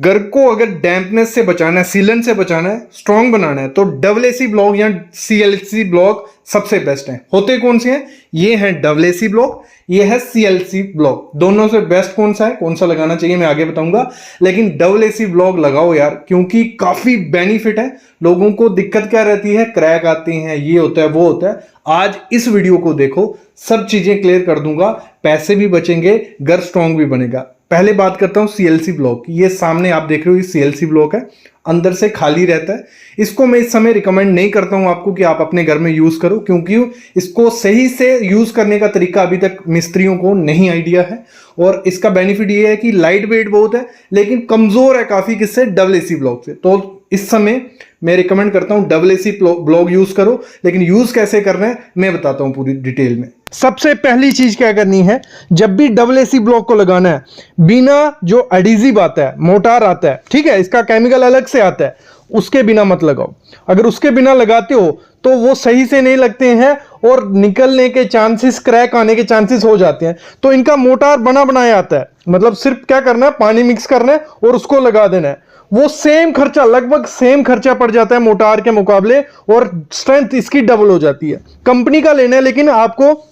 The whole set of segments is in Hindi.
घर को अगर डैम्पनेस से बचाना है, सीलन से बचाना है, स्ट्रांग बनाना है तो डब्ल्यूएसी ब्लॉक या सीएलसी ब्लॉक सबसे बेस्ट है। होते कौन से हैं? ये है डब्ल्यूएसी ब्लॉक, ये है सीएलसी ब्लॉक। दोनों से बेस्ट कौन सा है, कौन सा लगाना चाहिए मैं आगे बताऊंगा, लेकिन डब्ल्यूएसी ब्लॉक लगाओ यार, क्योंकि काफी बेनिफिट है। लोगों को दिक्कत क्या रहती है, क्रैक आती हैं, ये होता है वो होता है। आज इस वीडियो को देखो, सब चीजें क्लियर कर दूंगा, पैसे भी बचेंगे, घर स्ट्रांग भी बनेगा। पहले बात करता हूं सीएलसी ब्लॉक। ये सामने आप देख रहे हो, ये सीएलसी ब्लॉक है, अंदर से खाली रहता है। इसको मैं इस समय रिकमेंड नहीं करता हूं आपको कि आप अपने घर में यूज करो, क्योंकि इसको सही से यूज करने का तरीका अभी तक मिस्त्रियों को नहीं आइडिया है। और इसका बेनिफिट ये है कि लाइट वेट बहुत है, लेकिन कमजोर है काफी किससे, डब्ल्यूएसी ब्लॉक से। तो इस समय मैं रिकमेंड करता हूं डब्ल्यूएसी ब्लॉक यूज करो, लेकिन यूज कैसे करना है मैं बताता हूं पूरी डिटेल में। सबसे पहली चीज क्या करनी है, जब भी डब्ल्यूएसी ब्लॉक को लगाना है, बिना जो एडिजिव आता है, मोटार आता है, ठीक है, इसका केमिकल अलग से आता है, उसके बिना मत लगाओ। अगर उसके बिना लगाते हो तो वो सही से नहीं लगते हैं और निकलने के चांसेस, क्रैक आने के चांसेस हो जाते हैं। तो इनका मोटार बना बनाया आता है, मतलब सिर्फ क्या करना है, पानी मिक्स करना है और उसको लगा देना है। वो सेम खर्चा, लगभग सेम खर्चा पड़ जाता है मोटार के मुकाबले, और स्ट्रेंथ इसकी डबल हो जाती है। कंपनी का लेना है, लेकिन आपको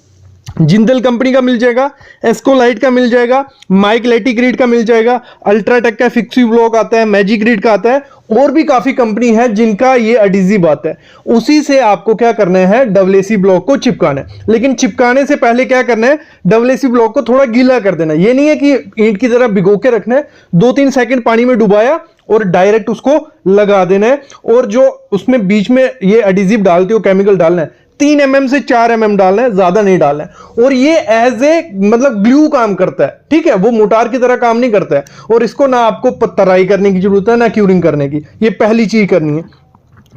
जिंदल कंपनी का मिल जाएगा, एस्कोलाइट का मिल जाएगा, माइक लेटिग्रीड का मिल जाएगा, अल्ट्राटेक का फिक्सी ब्लॉक आता है, मैजिग्रीड का आता है, और भी काफी कंपनी है जिनका ये एडिजिव आता है। उसी से आपको क्या करना है, डब्ल्यूएसी ब्लॉक को चिपकाना है। लेकिन चिपकाने से पहले क्या करना है, डब्ल्यूएसी ब्लॉक को थोड़ा गीला कर देना है। ये नहीं है कि ईंट की तरह भिगो के रखना है, 2-3 सेकंड पानी में डुबाया और डायरेक्ट उसको लगा देना है। और जो उसमें बीच में ये एडिजिव डालते हो, केमिकल डालना है, 3 mm से 4 mm डालना है, ज्यादा नहीं डालना है। और ये एज ए मतलब ग्लू काम करता है, ठीक है, वो मोटार की तरह काम नहीं करता है। और इसको ना आपको तराई करने की जरूरत है, ना क्यूरिंग करने की। ये पहली चीज करनी है।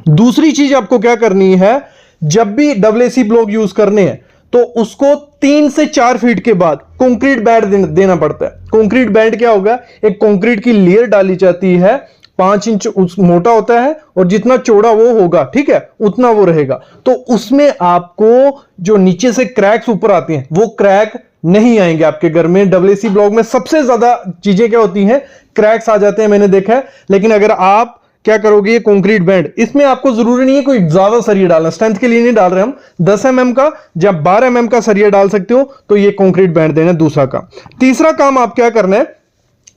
दूसरी चीज आपको क्या करनी है, जब भी डब्ल्यूएसी ब्लॉक यूज करने हैं तो उसको 3 से 4 फीट के बाद कंक्रीट बैंड देना पड़ता है। कंक्रीट बैंड क्या होगा, एक कंक्रीट की लेयर डाली जाती है, 5 इंच मोटा होता है, और जितना चौड़ा वो होगा, ठीक है, उतना वो रहेगा। तो उसमें आपको जो नीचे से क्रैक्स ऊपर आते हैं, वो क्रैक नहीं आएंगे आपके घर में। डब्ल्यूएसी ब्लॉक में सबसे ज्यादा चीजें क्या होती हैं, क्रैक्स आ जाते हैं, मैंने देखा है। लेकिन अगर आप क्या करोगे, ये कंक्रीट बैंड, इसमें आपको जरूरी नहीं है कोई ज्यादा सरिया डालना, स्ट्रेंथ के लिए नहीं डाल रहे हम, 10 mm का या 12 mm का सरिया डाल सकते हो, तो ये कंक्रीट बैंड देना दूसरा काम। तीसरा काम आप क्या करना है,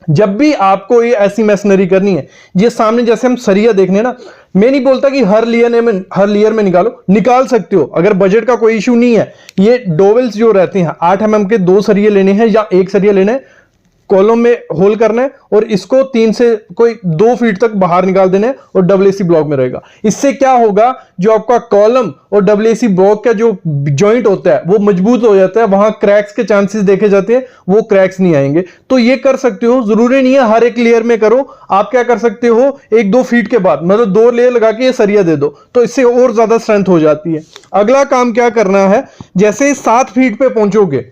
जब भी आपको ये ऐसी मैसनरी करनी है, ये सामने जैसे हम सरिया देखने ना, मैं नहीं बोलता कि हर लेयर में निकालो, निकाल सकते हो अगर बजट का कोई इशू नहीं है। ये डोवेल्स जो रहते हैं, 8 mm के 2 सरिये लेने हैं या 1 सरिया लेना है, कॉलम में होल करना है और इसको 3 से कोई 2 फीट तक बाहर निकाल देना है, और डब्ल्यूएसी ब्लॉक में रहेगा। इससे क्या होगा, जो आपका कॉलम और डब्ल्यूएसी ब्लॉक का जो जॉइंट होता है वो मजबूत हो जाता है, वहां क्रैक्स के चांसेस देखे जाते हैं, वो क्रैक्स नहीं आएंगे। तो ये कर सकते हो, जरूरी नहीं है हर एक लेयर में करो। आप क्या कर सकते हो, 1-2 फीट के बाद, मतलब 2 लेयर लगा के ये सरिया दे दो, तो इससे और ज्यादा स्ट्रेंथ हो जाती है। अगला काम क्या करना है, जैसे 7 फीट पे पहुंचोगे,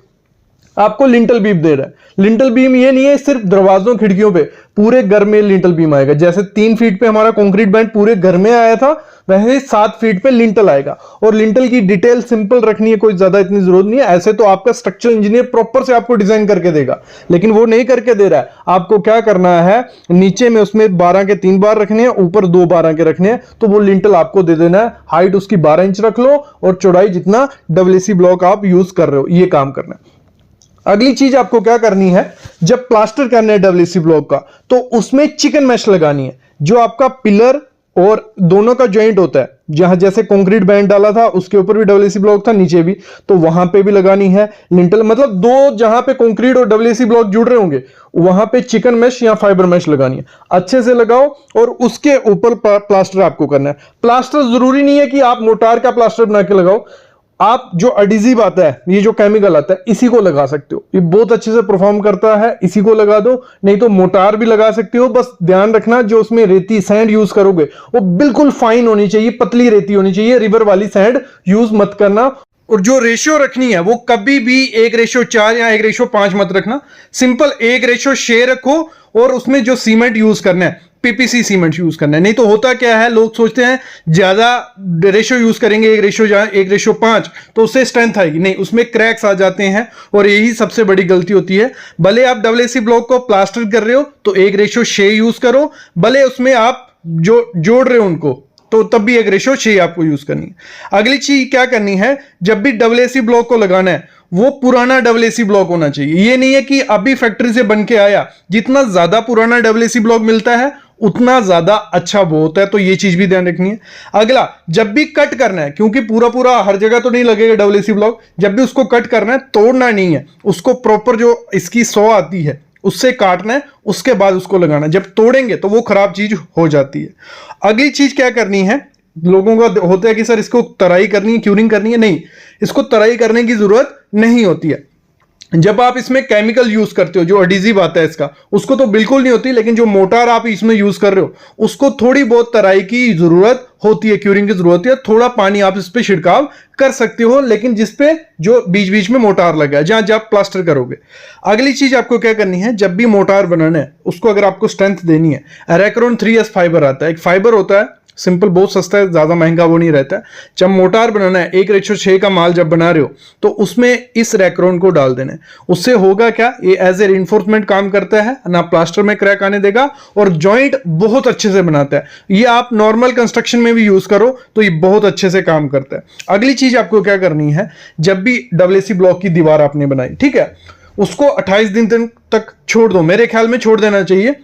आपको लिंटल बीम दे रहा है। लिंटल बीम ये नहीं है सिर्फ दरवाजों खिड़कियों पे, पूरे घर में लिंटल बीम आएगा। जैसे 3 फीट पे हमारा कंक्रीट बैंड पूरे घर में आया था, वैसे 7 फीट पे लिंटल आएगा। और लिंटल की डिटेल सिंपल रखनी है, कोई ज्यादा इतनी जरूरत नहीं है। ऐसे तो आपका स्ट्रक्चरल इंजीनियर प्रॉपर से आपको डिजाइन करके देगा, लेकिन वो नहीं करके दे रहा है। आपको क्या करना है, नीचे में उसमें 12 के 3 बार रखने हैं, ऊपर 2 12 के रखने हैं, तो वो लिंटल आपको दे देना है। हाइट उसकी 12 इंच रख लो और चौड़ाई जितना डब्ल्यूएसी ब्लॉक आप यूज कर रहे हो, ये काम करना है। अगली चीज आपको क्या करनी है, जब प्लास्टर करना है डब्ल्यूएसी ब्लॉक का, तो उसमें चिकन मैश लगानी है। जो आपका पिलर और दोनों का जॉइंट होता है, जहां जैसे कंक्रीट बैंड डाला था उसके ऊपर भी डब्ल्यूएसी ब्लॉक था, नीचे भी, तो वहां पे भी लगानी है लिंटल। मतलब 2 जहां पे कंक्रीट और डब्ल्यूएसी ब्लॉक जुड़ रहे होंगे, वहां पे चिकन मैश या फाइबर मैश लगानी है। अच्छे से लगाओ और उसके ऊपर प्लास्टर आपको करना है। प्लास्टर जरूरी नहीं है कि आप मोटार का प्लास्टर बना के लगाओ, आप जो एडिजिव आता है, ये जो केमिकल आता है, इसी को लगा सकते हो। ये बहुत अच्छे से परफॉर्म करता है, इसी को लगा दो। नहीं तो मोटार भी लगा सकते हो। बस ध्यान रखना, जो उसमें रेती सैंड यूज करोगे वो बिल्कुल फाइन होनी चाहिए, पतली रेती होनी चाहिए। रिवर वाली सैंड यूज मत करना। और जो रेशियो रखनी है वो कभी भी 1:4 या 1:5 मत रखना, सिंपल 1:6 रखो। और उसमें जो सीमेंट यूज करना है पीपीसी सीमेंट यूज करना है। नहीं तो होता क्या है, लोग सोचते हैं ज्यादा रेशियो यूज करेंगे 1:5 तो उससे स्ट्रेंथ आएगी, नहीं, उसमें क्रैक्स आ जाते हैं और यही सबसे बड़ी गलती होती है। भले आप डब्ल्यूसी ब्लॉक को प्लास्टर कर रहे हो तो 1:6 यूज करो, भले उसमें आप जो जोड़ रहे हो उनको तो तब भी 1:6 आपको यूज करनी है। अगली चीज क्या करनी है, जब भी डब्ल्यूसी ब्लॉक को लगाना है वो पुराना डब्ल्यूसी ब्लॉक होना चाहिए। ये नहीं है कि अभी फैक्ट्री से बन के आया, जितना ज्यादा पुराना डब्ल्यूसी ब्लॉक मिलता है उतना ज्यादा अच्छा वो होता है, तो ये चीज भी ध्यान रखनी है। अगला, जब भी कट करना है, क्योंकि पूरा पूरा हर जगह तो नहीं लगेगा डब्ल्यूसी ब्लॉक, जब भी उसको कट करना है तोड़ना नहीं है, उसको प्रॉपर जो इसकी सौ आती है उससे काटना है, उसके बाद उसको लगाना है। जब तोड़ेंगे तो वो खराब चीज हो जाती है। अगली चीज क्या करनी है, लोगों का होता है कि सर इसको तराई करनी है, क्यूरिंग करनी है, नहीं, इसको तराई करने की जरूरत नहीं होती है। जब आप इसमें केमिकल यूज करते हो, जो एडिजिव आता है इसका, उसको तो बिल्कुल नहीं होती, लेकिन जो मोटार आप इसमें यूज कर रहे हो उसको थोड़ी बहुत तराई की जरूरत होती है, क्यूरिंग की जरूरत है। थोड़ा पानी आप इस पे छिड़काव कर सकते हो, लेकिन जिसपे जो बीच बीच में मोटार लगा है, जहां आप प्लास्टर करोगे। अगली चीज आपको क्या करनी है, जब भी मोटार बनाना है उसको अगर आपको स्ट्रेंथ देनी है, रैक्रोन 3S फाइबर आता है, एक फाइबर होता है सिंपल, बहुत सस्ता है, ज्यादा महंगा वो नहीं रहता है। जब मोटार बनाना है 1:6 का माल जब बना रहे हो तो उसमें इस रैक्रोन को डाल देना है। उससे होगा क्या, ये एज ए रिइंफोर्समेंट काम करता है ना, प्लास्टर में क्रैक आने देगा और जॉइंट बहुत अच्छे से बनाता है। ये आप नॉर्मल कंस्ट्रक्शन में भी यूज करो तो ये बहुत अच्छे से काम करता है। अगली चीज आपको क्या करनी है, जब भी डब्ल्यूसी ब्लॉक की दीवार आपने बनाई, ठीक है, उसको 28 दिन तक छोड़ दो। मेरे ख्याल में छोड़ देना चाहिए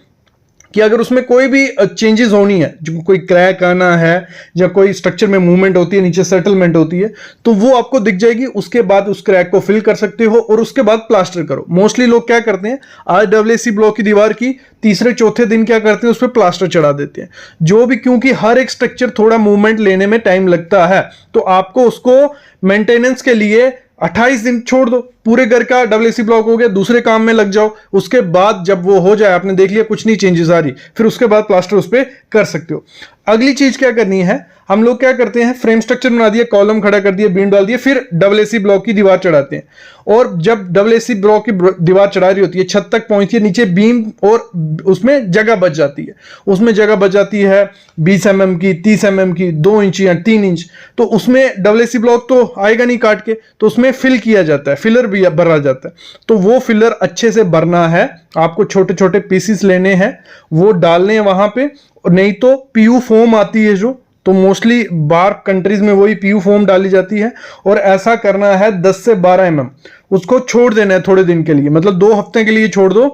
कि अगर उसमें कोई भी चेंजेस होनी है, जो कोई क्रैक आना है या कोई स्ट्रक्चर में मूवमेंट होती है, नीचे सेटलमेंट होती है, तो वो आपको दिख जाएगी। उसके बाद उस क्रैक को फिल कर सकते हो और उसके बाद प्लास्टर करो। मोस्टली लोग क्या करते हैं, आज डब्ल्यूसी ब्लॉक की दीवार की तीसरे चौथे दिन क्या करते हैं, उस पर प्लास्टर चढ़ा देते हैं। जो भी, क्योंकि हर एक स्ट्रक्चर थोड़ा मूवमेंट लेने में टाइम लगता है, तो आपको उसको मेंटेनेंस के लिए 28 दिन छोड़ दो। पूरे घर का डब्ल्यूसी ब्लॉक हो गया, दूसरे काम में लग जाओ। उसके बाद जब वो हो जाए, आपने देख लिया कुछ नहीं चेंजेस आ रही, फिर उसके बाद प्लास्टर उस पर कर सकते हो। अगली चीज क्या करनी है, हम लोग क्या करते हैं, फ्रेम स्ट्रक्चर बना दिया, कॉलम खड़ा कर दिया, बीम डाल दिया, फिर डब्ल्यूसी ब्लॉक की दीवार चढ़ाते हैं। और जब डब्ल्यूसी ब्लॉक की दीवार चढ़ा रही होती है, छत तक पहुंचती है, नीचे बीम और उसमें जगह बच जाती है, उसमें जगह बच जाती है 20 mm की, 30 mm की, 2 इंच या 3 इंच, तो उसमें डब्ल्यूसी ब्लॉक तो आएगा नहीं काट के, तो उसमें फिल किया जाता है, फिलर भी भरा जाता है। तो वो फिलर अच्छे से भरना है, आपको छोटे छोटे पीसीस लेने हैं, वो डालने हैं वहां पे। नहीं तो पीयू फोम आती है जो, तो मोस्टली बाहर कंट्रीज में वही पीयू फोम डाली जाती है। और ऐसा करना है 10 से 12 mm, उसको छोड़ देना है थोड़े दिन के लिए, मतलब 2 हफ्ते के लिए छोड़ दो।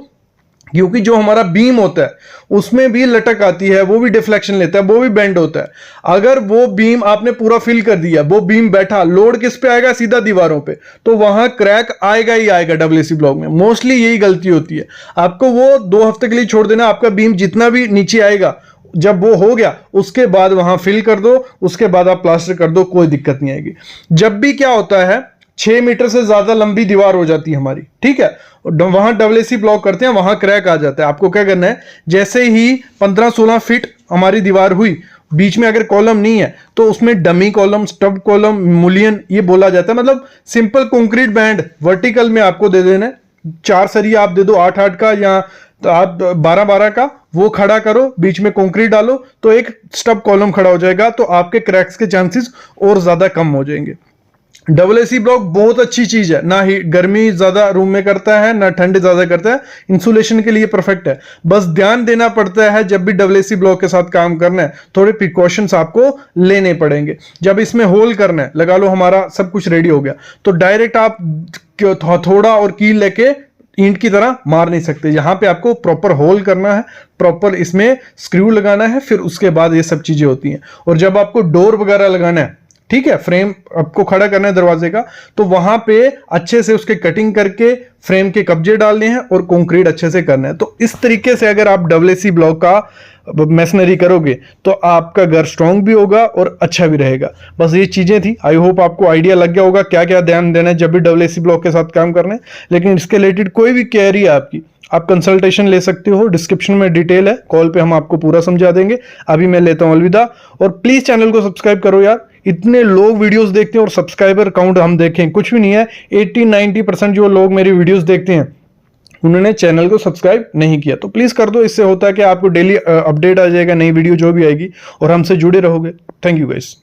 क्योंकि जो हमारा बीम होता है उसमें भी लटक आती है, वो भी डिफ्लेक्शन लेता है, वो भी बेंड होता है। अगर वो बीम आपने पूरा फिल कर दिया, वो बीम बैठा, लोड किस पे आएगा, सीधा दीवारों पे, तो वहां क्रैक आएगा ही आएगा डब्ल्यूसी ब्लॉक में। मोस्टली यही गलती होती है। आपको वो 2 हफ्ते के लिए छोड़ देना, आपका बीम जितना भी नीचे आएगा, जब वो हो गया उसके बाद वहां फिल कर दो, उसके बाद आप प्लास्टर कर दो, कोई दिक्कत नहीं आएगी। जब भी क्या होता है, 6 मीटर से ज्यादा लंबी दीवार हो जाती है हमारी, ठीक है, वहां डब्ल्यूसी ब्लॉक करते हैं, वहां क्रैक आ जाता है। आपको क्या करना है, जैसे ही 15-16 फीट हमारी दीवार हुई, बीच में अगर कॉलम नहीं है तो उसमें डमी कॉलम, स्टब कॉलम, मुलियन ये बोला जाता है, मतलब सिंपल कंक्रीट बैंड वर्टिकल में आपको दे देना है। 4 सरिया आप दे दो 8-8 का, या तो आप 12-12 का, वो खड़ा करो, बीच में कंक्रीट डालो, तो एक स्टब कॉलम खड़ा हो जाएगा, तो आपके क्रैक्स के चांसेस और ज्यादा कम हो जाएंगे। डब्ल्यूसी ब्लॉक बहुत अच्छी चीज है, ना ही गर्मी ज्यादा रूम में करता है, ना ठंड ज्यादा करता है, इंसुलेशन के लिए परफेक्ट है। बस ध्यान देना पड़ता है, जब भी डब्ल्यूसी ब्लॉक के साथ काम करना है थोड़े प्रिकॉशंस आपको लेने पड़ेंगे। जब इसमें होल करना है, लगा लो हमारा सब कुछ रेडी हो गया, तो डायरेक्ट आप थोड़ा और कील लेके ईंट की तरह मार नहीं सकते। यहां पे आपको प्रॉपर होल करना है, प्रॉपर इसमें स्क्रू लगाना है, फिर उसके बाद ये सब चीजें होती हैं। और जब आपको डोर वगैरह लगाना है, ठीक है, फ्रेम आपको खड़ा करना है दरवाजे का, तो वहां पे अच्छे से उसके कटिंग करके फ्रेम के कब्जे डालने हैं और कंक्रीट अच्छे से करना है। तो इस तरीके से अगर आप डब्ल्यूसी ब्लॉक का मैसनरी करोगे तो आपका घर स्ट्रांग भी होगा और अच्छा भी रहेगा। बस ये चीजें थी, आई होप आपको आइडिया लग गया होगा क्या क्या ध्यान देना है जब भी डब्ल्यूसी ब्लॉक के साथ काम करना है। लेकिन इसके रिलेटेड कोई भी क्वेरी है आपकी, आप कंसल्टेशन ले सकते हो, डिस्क्रिप्शन में डिटेल है, कॉल पे हम आपको पूरा समझा देंगे। अभी मैं लेता हूं अलविदा, और प्लीज चैनल को सब्सक्राइब करो यार, इतने लोग वीडियोस देखते हैं और सब्सक्राइबर काउंट हम देखें कुछ भी नहीं है। 80-90% जो लोग मेरी वीडियोस देखते हैं उन्होंने चैनल को सब्सक्राइब नहीं किया। तो प्लीज कर दो, इससे होता है कि आपको डेली अपडेट आ जाएगा, नई वीडियो जो भी आएगी, और हमसे जुड़े रहोगे। Thank you guys.